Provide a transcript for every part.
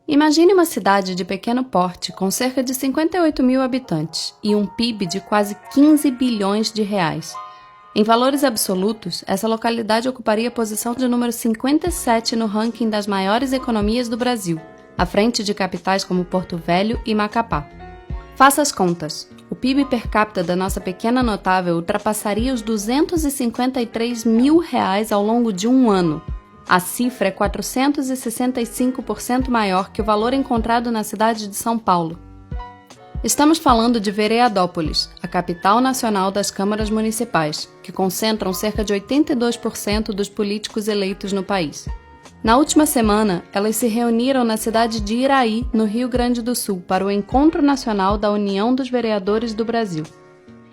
Imagine uma cidade de pequeno porte com cerca de 58 mil habitantes e um PIB de quase 15 bilhões de reais. Em valores absolutos, essa localidade ocuparia a posição de número 57 no ranking das maiores economias do Brasil, à frente de capitais como Porto Velho e Macapá. Faça as contas. O PIB per capita da nossa pequena notável ultrapassaria os 253 mil reais ao longo de um ano. A cifra é 465% maior que o valor encontrado na cidade de São Paulo. Estamos falando de Vereadópolis, a capital nacional das câmaras municipais, que concentram cerca de 82% dos políticos eleitos no país. Na última semana, elas se reuniram na cidade de Iraí, no Rio Grande do Sul, para o Encontro Nacional da União dos Vereadores do Brasil.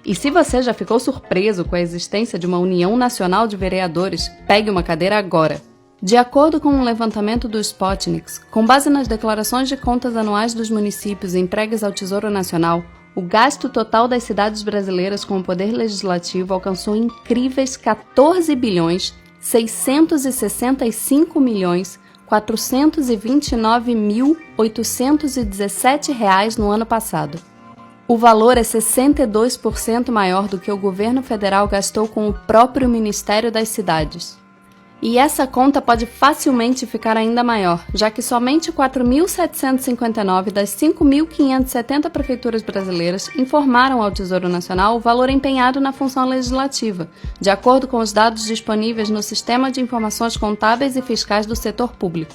E se você já ficou surpreso com a existência de uma União Nacional de Vereadores, pegue uma cadeira agora! De acordo com um levantamento do Spotnik, com base nas declarações de contas anuais dos municípios entregues ao Tesouro Nacional, o gasto total das cidades brasileiras com o poder legislativo alcançou incríveis 14 bilhões 665 milhões 429.817 reais no ano passado. O valor é 62% maior do que o governo federal gastou com o próprio Ministério das Cidades. E essa conta pode facilmente ficar ainda maior, já que somente 4.759 das 5.570 prefeituras brasileiras informaram ao Tesouro Nacional o valor empenhado na função legislativa, de acordo com os dados disponíveis no Sistema de Informações Contábeis e Fiscais do Setor Público.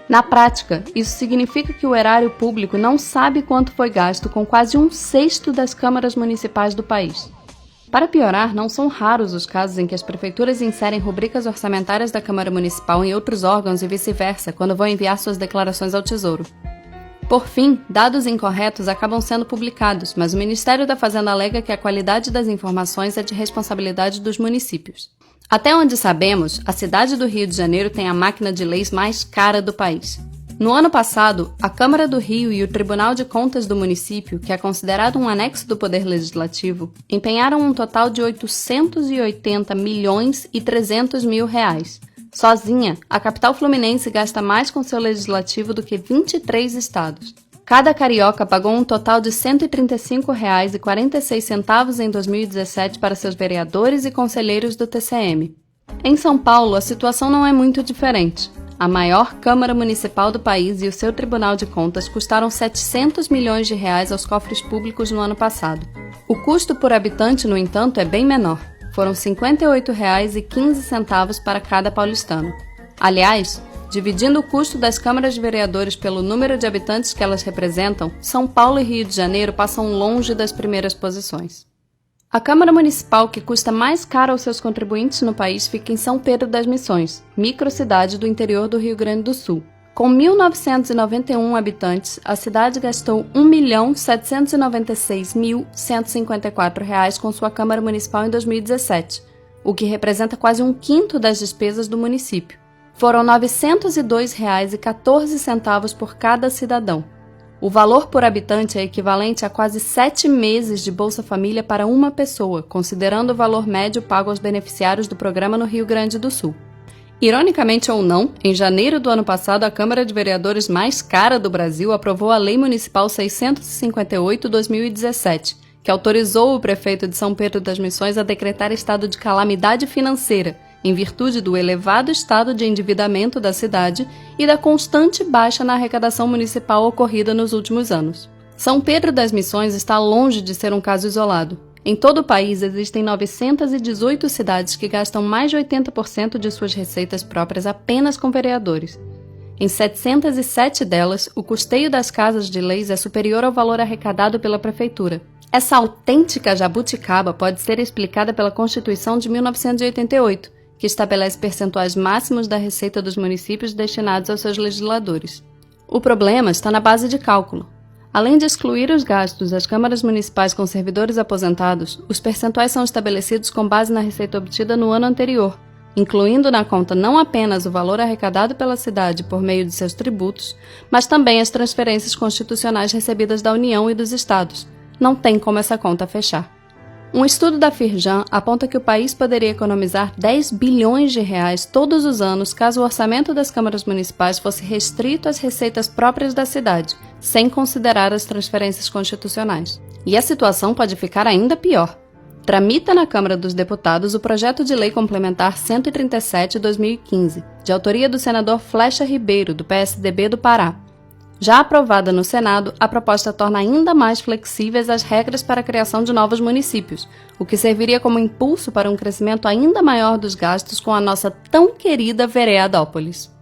Na prática, isso significa que o erário público não sabe quanto foi gasto com quase 1/6 das câmaras municipais do país. Para piorar, não são raros os casos em que as prefeituras inserem rubricas orçamentárias da Câmara Municipal em outros órgãos e vice-versa, quando vão enviar suas declarações ao Tesouro. Por fim, dados incorretos acabam sendo publicados, mas o Ministério da Fazenda alega que a qualidade das informações é de responsabilidade dos municípios. Até onde sabemos, a cidade do Rio de Janeiro tem a máquina de leis mais cara do país. No ano passado, a Câmara do Rio e o Tribunal de Contas do município, que é considerado um anexo do Poder Legislativo, empenharam um total de 880 milhões e 300 mil reais. Sozinha, a capital fluminense gasta mais com seu legislativo do que 23 estados. Cada carioca pagou um total de R$ 135,46 em 2017 para seus vereadores e conselheiros do TCM. Em São Paulo, a situação não é muito diferente. A maior Câmara Municipal do país e o seu Tribunal de Contas custaram 700 milhões de reais aos cofres públicos no ano passado. O custo por habitante, no entanto, é bem menor. Foram R$ 58,15 para cada paulistano. Aliás, dividindo o custo das câmaras de vereadores pelo número de habitantes que elas representam, São Paulo e Rio de Janeiro passam longe das primeiras posições. A Câmara Municipal que custa mais caro aos seus contribuintes no país fica em São Pedro das Missões, microcidade do interior do Rio Grande do Sul. Com 1.991 habitantes, a cidade gastou R$ 1.796.154 com sua Câmara Municipal em 2017, o que representa quase um quinto das despesas do município. Foram R$ 902,14 por cada cidadão. O valor por habitante é equivalente a quase 7 meses de Bolsa Família para uma pessoa, considerando o valor médio pago aos beneficiários do programa no Rio Grande do Sul. Ironicamente ou não, em janeiro do ano passado, a Câmara de Vereadores mais cara do Brasil aprovou a Lei Municipal 658/2017, que autorizou o prefeito de São Pedro das Missões a decretar estado de calamidade financeira, em virtude do elevado estado de endividamento da cidade e da constante baixa na arrecadação municipal ocorrida nos últimos anos. São Pedro das Missões está longe de ser um caso isolado. Em todo o país existem 918 cidades que gastam mais de 80% de suas receitas próprias apenas com vereadores. Em 707 delas, o custeio das casas de leis é superior ao valor arrecadado pela prefeitura. Essa autêntica jabuticaba pode ser explicada pela Constituição de 1988, que estabelece percentuais máximos da receita dos municípios destinados aos seus legisladores. O problema está na base de cálculo. Além de excluir os gastos das câmaras municipais com servidores aposentados, os percentuais são estabelecidos com base na receita obtida no ano anterior, incluindo na conta não apenas o valor arrecadado pela cidade por meio de seus tributos, mas também as transferências constitucionais recebidas da União e dos Estados. Não tem como essa conta fechar. Um estudo da Firjan aponta que o país poderia economizar 10 bilhões de reais todos os anos caso o orçamento das câmaras municipais fosse restrito às receitas próprias da cidade, sem considerar as transferências constitucionais. E a situação pode ficar ainda pior. Tramita na Câmara dos Deputados o projeto de lei complementar 137/2015, de autoria do senador Flecha Ribeiro, do PSDB do Pará. Já aprovada no Senado, a proposta torna ainda mais flexíveis as regras para a criação de novos municípios, o que serviria como impulso para um crescimento ainda maior dos gastos com a nossa tão querida Vereadópolis.